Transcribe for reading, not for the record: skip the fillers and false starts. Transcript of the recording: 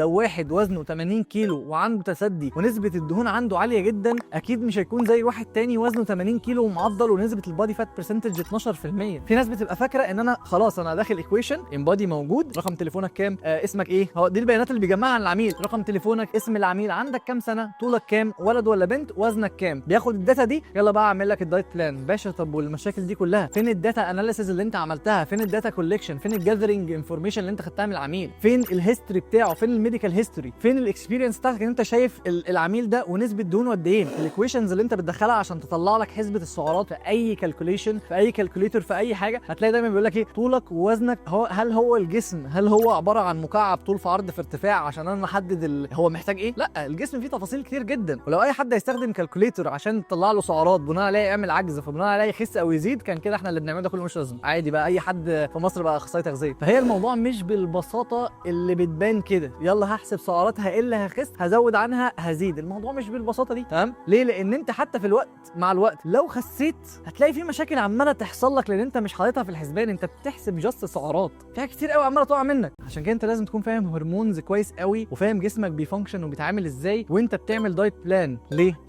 لو واحد وزنه 80 كيلو وعنده تسدي ونسبه الدهون عنده عاليه جدا، اكيد مش هيكون زي واحد تاني وزنه 80 كيلو ومعضل ونسبه البادي فات برسنتج 12%. في ناس بتبقى فاكره ان انا خلاص انا داخل ايكويشن، انبادي موجود، رقم تليفونك كام، اسمك ايه، هو دي البيانات اللي بيجمعها عن العميل، رقم تليفونك، اسم العميل، عندك كام سنه، طولك كام، ولد ولا بنت، وزنك كام، بياخد الداتا دي يلا بقى اعمل لك الدايت بلان. باشا طب والمشاكل دي كلها فين الداتا اناليسيز اللي انت عملتها، فين الداتا كولكشن، فين الجاذرنج انفورميشن اللي انت خدتها من العميل، فين الهيستوري بتاعه، فين الميديكال هيستوري، فين الاكسبيرينس بتاعتك ان انت شايف العميل ده ونسبه دهونه قد ايه، الايكويشنز اللي انت بتدخلها عشان تطلع لك حسبه السعرات في اي كالكوليشن، في اي كالكوليتر، في اي حاجه هتلاقي دايما بيقول لك ايه، طولك ووزنك، هل هو الجسم هل هو عباره عن مكعب طول في عرض في ارتفاع عشان انا احدد هو محتاج ايه؟ لا، الجسم فيه تفاصيل كتير جدا. ولو اي حد هيستخدم كالكوليتر عشان تطلع له سعرات بناء عليه يعمل عجز، فبناء عليه يخس او يزيد، كان كده احنا اللي بنعمله ده كله مش لازم، عادي بقى اي حد في مصر بقى اخصائي تغذيه. فهي الموضوع مش بالبساطه اللي بتبان كده، يلا هحسب سعرات هقل هخس هزود عنها هزيد، الموضوع مش بالبساطه دي، تمام؟ ليه؟ لان انت حتى في الوقت مع الوقت لو خسيت هتلاقي في مشاكل عماله تحصل لك، لان انت مش حاططها في الحسبان، انت بتحسب جاست سعرات، في حاجات كتير قوي عماله تقع منك. عشان كده انت لازم تكون فاهم هرمونز كويس قوي، وفاهم جسمك بيفانكشن وبيتعامل ازاي وانت بتعمل دايت بلان. ليه؟